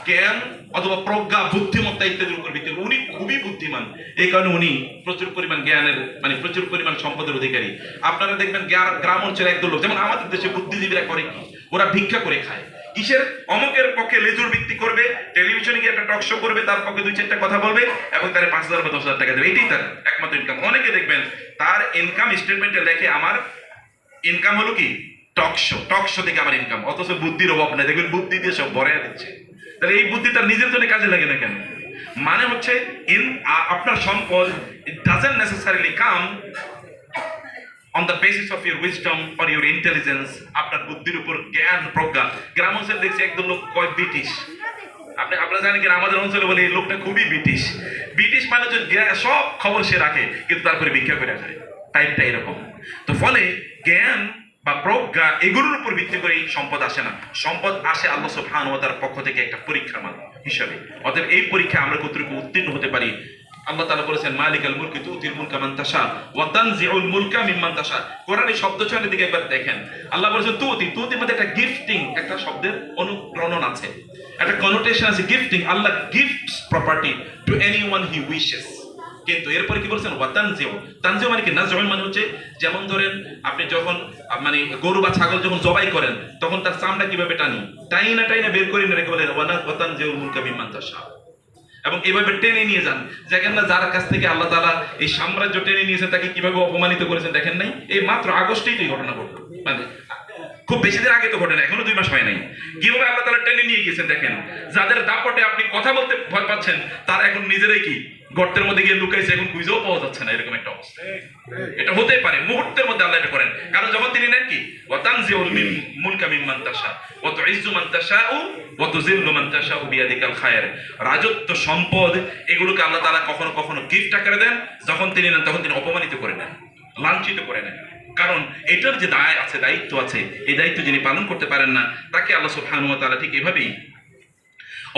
জ্ঞান অথবা প্রজ্ঞা, বুদ্ধিমত্তা ইত্যাদির উপর ভিত্তি। উনি খুবই বুদ্ধিমান, এই কারণে উনি প্রচুর পরিমাণ জ্ঞানের, মানে প্রচুর পরিমাণ সম্পদের অধিকারী। আপনারা দেখবেন গ্রাম অঞ্চলে একদল লোক, যেমন আমাদের দেশে বুদ্ধিজীবীরা করে কি, ওরা ভিক্ষা করে খায়। কিসের? অমকের পক্ষে লেজুর বিক্রি করবে, টেলিভিশনে গিয়ে একটা টক শো করবে, তার পক্ষে 2-4টা কথা বলবে এবং তার 5,000 বা 10,000 টাকা দেবে, এটাই তার একমাত্র ইনকাম। অনেকে দেখবেন তার ইনকাম স্টেটমেন্টে লেখে, আমার ইনকাম হলো কি টক শো থেকে আমার ইনকাম, অথচ বুদ্ধির অভাব নেই। দেখবেন বুদ্ধি দিয়ে সব ভরে দিচ্ছে। তাহলে এই বুদ্ধি তার নিজের জন্য কাজে লাগে না কেন? মানে হচ্ছে আপনার সম্পদ it doesn't necessarily come on the basis of your wisdom or your intelligence, আপনার বুদ্ধির উপর জ্ঞান প্রজ্ঞা। গ্রাম অঞ্চলে দেখছি একদম লোক কয় ব্রিটিশ, আপনারা জানেন কি আমাদের অঞ্চলে বলে এই লোকটা খুবই ব্রিটিশ। ব্রিটিশ মানে যে সব খবর সে রাখে কিন্তু তারপরে ভিক্ষা করে যায়, টাইপটা এরকম। তো ফলে জ্ঞান বা প্রজ্ঞা এগুলোর উপর ভিত্তি করে সম্পদ আসে না, সম্পদ আসে আল্লাহ সুবহানাহু ওয়া তাআলার পক্ষ থেকে একটা পরীক্ষার মান হিসাবে। অতএব এই পরীক্ষায় আমরা কতটুকু উত্তীর্ণ হতে পারি। আল্লাহ তাআলা বলেছেন মালিকাল মুলকি তুতিল মুলকা মান তাশা ওয়া তানজিউল মুলকা মিম্মান তাশা। কোরআনের শব্দ চয়নের দিকে একবার দেখেন, আল্লাহ বলেছেন তুতির মধ্যে একটা গিফটিং, একটা শব্দের অনুপ্রণন আছে, একটা কনোটেশন আছে গিফটিং। আল্লাহ গিফটস প্রপার্টি টু এনিওয়ান হি উইশেস। কিন্তু এরপরে কি বলছেন ওয়াতানজিউ, তানজিউ মানে কি নাজউল মানে হচ্ছে যেমন ধরেন আপনি যখন মানে গরু বা ছাগল যখন জবাই করেন তখন তার চামড়া কিভাবে টাইনা বের করে নিয়ে রেখে বলেন ওয়াতানজিউল মুলকা মিম্মান তাশা, এবং এভাবে টেনে নিয়ে যান। দেখেন না যার কাছ থেকে আল্লাহ তাআলা এই সাম্রাজ্য টেনে নিয়েছেন তাকে কিভাবে অপমানিত করেছেন দেখেন নাই? এই মাত্র আগস্টেই তো এই ঘটনা ঘটলো, মানে খুব বেশি দিন আগে তো ঘটে না, এখনো 2 মাস হয় নাই। কিভাবে আল্লাহ তাআলা টেনে নিয়ে গিয়েছেন দেখেন। যাদের দাপটে আপনি কথা বলতে ভয় পাচ্ছেন তারা এখন নিজেরাই কি গর্তের মধ্যে গিয়ে লুকাইছে, এখন খুঁজেও পাওয়া যাচ্ছে না, এরকম একটা অবস্থা। এটা হতে পারে মুহূর্তের মধ্যে আল্লাহ এটা করেন, কারণ যখন তিনি নেন কি ওয়াতানজিউল মুলকা মিম্মান তাশা ওয়া তুইজ্জু মান তাশাউ ওয়া তুযিল্লু মান তাশাউ বিয়াদিকাল খায়র। রাজত্ব সম্পদ এগুলোকে আল্লাহ তাআলা কখনো কখনো গিফট আকারে দেন, যখন তিনি নেন তখন তিনি অপমানিত করে নেন, লাঞ্ছিত করে নেন। কারণ এটার যে দায় আছে, দায়িত্ব আছে, এই দায়িত্ব যিনি পালন করতে পারেন না তাকে আল্লাহ সুবহানাহু ওয়া তাআলা ঠিক এভাবেই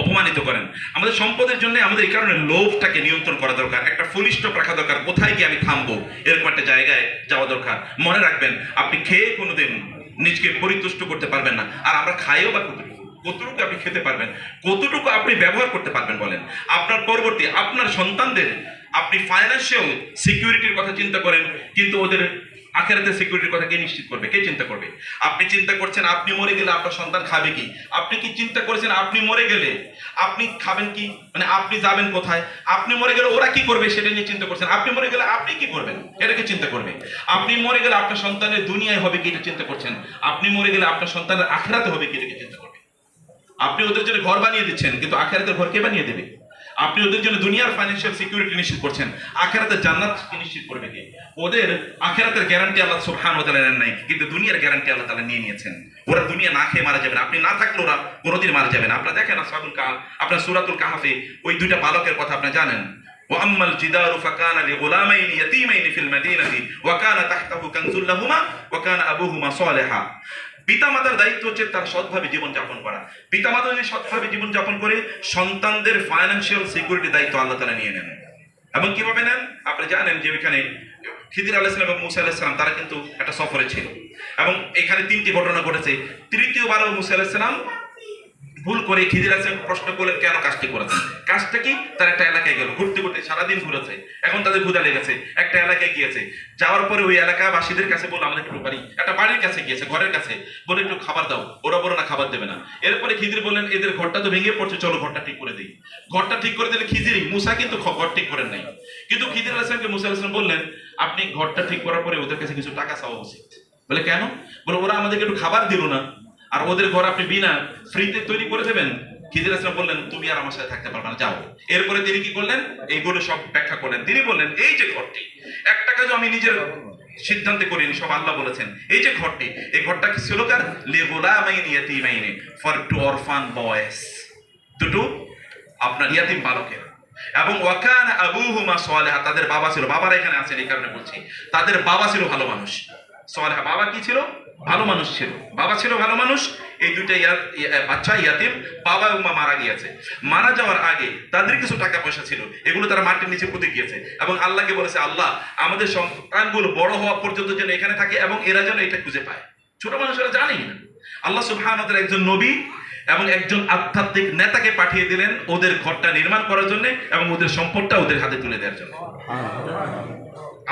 অপমানিত করেন। আমাদের সম্পদের জন্য আমাদের এই কারণে লোভটাকে নিয়ন্ত্রণ করা দরকার, একটা ফুল স্টপ রাখা দরকার, কোথায় গিয়ে আমি থামবো এরকম একটা জায়গায় যাওয়া দরকার। মনে রাখবেন আপনি খেয়ে কোনোদিন নিজকে পরিতুষ্ট করতে পারবেন না, আর আমরা খাইও বা কতটুকু আপনি খেতে পারবেন, কতটুকু আপনি ব্যবহার করতে পারবেন বলেন। আপনার পরবর্তী আপনার সন্তানদের আপনি ফাইন্যান্সিয়াল সিকিউরিটির কথা চিন্তা করেন, কিন্তু ওদের আখিরাতের সিকিউরিটির কথা কে নিশ্চিত করবে, কে চিন্তা করবে? আপনি চিন্তা করছেন আপনি মরে গেলে আপনার সন্তান খাবে কি? আপনি কি চিন্তা করেছেন আপনি মরে গেলে আপনি খাবেন কি, মানে আপনি যাবেন কোথায়? আপনি মরে গেলে ওরা কি করবে সেটা নিয়ে চিন্তা করছেন। আপনি মরে গেলে আপনি কি করবেন এটাকে চিন্তা করবে। আপনি মরে গেলে আপনার সন্তানের দুনিয়ায় হবে কি এটা চিন্তা করছেন। আপনি মরে গেলে আপনার সন্তানের আখিরাতে হবে কি এটাকে চিন্তা করবে। আপনি ওদের জন্য ঘর বানিয়ে দিচ্ছেন, কিন্তু আখিরাতের ঘর কে বানিয়ে দেবে? আপনি ওদের জন্য দুনিয়ার ফাইন্যান্সিয়াল সিকিউরিটি নিশ্চিত করছেন, আখিরাতের জান্নাত নিশ্চিত করবে কে? ওদের আখিরাতের গ্যারান্টি আল্লাহ সুবহানাহু ওয়া তাআলা নেন নাই, কিন্তু দুনিয়ার গ্যারান্টি আল্লাহ তাআলা নিয়ে নিয়েছেন। ওরা দুনিয়া না খেয়ে মারা যাবে না, আপনি না থাকলে ওরা কোনোদিন মারা যাবে না। আপনারা দেখেন আসহাবুল কাহফ, আপনার সূরাতুল কাহফে ওই 2টা বালকের কথা আপনারা জানেন। وأما الجدار فكان لغلامين يتيمين في المدينة وكان تحته كنز لهما وكان أبوهما صالحا। পিতামাতার দায়িত্ব হচ্ছে তার সৎভাবে জীবন যাপন করা। পিতামাতা যদি সৎভাবে জীবন যাপন করে সন্তানদের ফাইন্যান্সিয়াল সিকিউরিটি দায়িত্ব আল্লাহ তাআলা নিয়ে নেন। এবং কিভাবে নেন আপনি জানেন যে এখানে খিদির আলাইহিস সালাম এবং মূসা আলাইহিস সালাম তারা কিন্তু একটা সফরে ছিল, এবং এখানে 3টি ঘটনা ঘটেছে। তৃতীয়বারও মূসা আলাইহিস সালাম ভুল করে খিদির আলাইহিস সালাম প্রশ্ন করলেন কেন কাজটি করেছেন। কাজটা কি? তার একটা এলাকায় গেল, ঘুরতে ঘুরতে সারাদিন ঘুরেছে, এখন তাদের ক্ষুধা লেগেছে, একটা এলাকায় গিয়েছে। যাওয়ার পরে ওই এলাকাবাসীদের কাছে বললো আমাদের একটু বাড়ি, একটা বাড়ির কাছে গিয়েছে, ঘরের কাছে বলে একটু খাবার দাও। ওরা বলো না খাবার দেবে না। এরপরে খিদির বললেন এদের ঘরটা তো ভেঙে পড়ছে, চলো ঘরটা ঠিক করে দিই। ঘরটা ঠিক করে দিলে খিদির, মূসা কিন্তু ঘর ঠিক করেন নাই। কিন্তু খিদির আলাইহিস সালামকে মূসা আলাইহিস সালাম বললেন আপনি ঘরটা ঠিক করার পরে ওদের কাছে কিছু টাকা চাওয়া উচিত। বলে কেন? বলে ওরা আমাদেরকে একটু খাবার দিল না, আর ওদের ঘর আপনি বিনা ফ্রিতে তৈরি করে দেবেন। খিদির আলাইহিস সালাম বললেন তুমি আর আমার সাথে থাকতে পারবে না, যাও। এরপরে তিনি কি করলেন? এইগুলো সব ব্যাখ্যা করলেন। তিনি বললেন এই যে ঘরটি, একটা কাজ আমি নিজের সিদ্ধান্তে করিনি, সব আল্লাহ বলেছেন। এই যে ঘরটি, এই ঘরটা কি ছিল কার? লিগুলামাইনি ইয়াতীমাইনি, ফর 2 অরফান বয়েস, 2 আপনার ইয়াতিম বালকের। এবং ওয়াকানা আবুহুমা সালিহা, তাদের বাবা ছিল, বাবারা এখানে আছেন এই কারণে বলছি, তাদের বাবা ছিল ভালো মানুষ। সালিহা, বাবা কি ছিল? ভালো মানুষ ছিল, বাবা ছিল ভালো মানুষ। এই 2টা বাচ্চা ইয়াতিম, বাবা এবং মা মারা গিয়েছে। মারা যাওয়ার আগে তাদের কিছু টাকা পয়সা ছিল, এগুলো তারা মাটির নিচে পুঁতে গিয়েছে, এবং আল্লাহকে বলেছে আল্লাহ আমাদের সন্তানগুলো বড় হওয়া পর্যন্ত যেন এখানে থাকে এবং এরা যেন এটা খুঁজে পায়। ছোট মানুষেরা জানেই না। আল্লাহ সুবহানাহু ওয়া তাআলা একজন নবী এবং একজন আধ্যাত্মিক নেতাকে পাঠিয়ে দিলেন ওদের ঘরটা নির্মাণ করার জন্য এবং ওদের সম্পদটা ওদের হাতে তুলে দেওয়ার জন্য।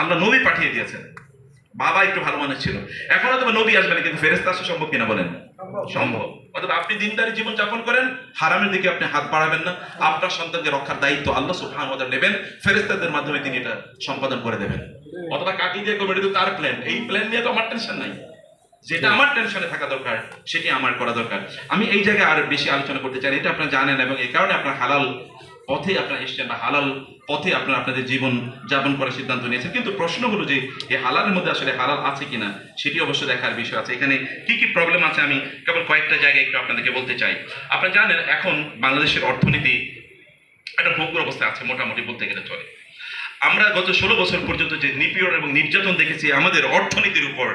আল্লাহ নবী পাঠিয়ে দিয়েছেন। বাবা একটু ভালো মানুষ ছিল। এখন হয়তো নবী আসবেন, কিন্তু ফেরেশতা আসা সম্ভব কিনা বলেন? সম্ভব। অথবা আপনি দিনদারি জীবন যাপন করেন, হারামের দিকে আপনি হাত বাড়াবেন না। আপনার সন্তানকে রক্ষার দায়িত্ব আল্লাহ সুবহানাহু ওয়া তাআলা নেবেন, ফেরেশতাদের মাধ্যমে তিনি এটা সম্পাদন করে দেবেন। অথবা কাটিয়ে দিয়ে করবেন, এটা তার প্ল্যান, এই প্ল্যান নিয়ে তো আমার টেনশন নাই। যেটা আমার টেনশনে থাকা দরকার সেটি আমার করা দরকার। আমি এই জায়গায় আর বেশি আলোচনা করতে চাই, এটা আপনারা জানেন, এবং এই কারণে আপনার হালাল পথে আপনারা এসেছেন বা হালাল পথে আপনারা আপনাদের জীবন যাপন করার সিদ্ধান্ত নিয়েছেন, কিন্তু প্রশ্ন হলো যে এই হালালের মধ্যে আসলে হালাল আছে কিনা সেটি অবশ্য দেখার বিষয় আছে। এখানে কি কি প্রবলেম আছে আমি কেবল কয়েকটা জায়গায় একটু আপনাদেরকে বলতে চাই। আপনারা জানেন এখন বাংলাদেশের অর্থনীতি একটা ভঙ্গুর অবস্থায় আছে মোটামুটি বলতে গেলে চলে। আমরা গত 16 বছর পর্যন্ত যে নিপীড়ন এবং নির্যাতন দেখেছি আমাদের অর্থনীতির উপর,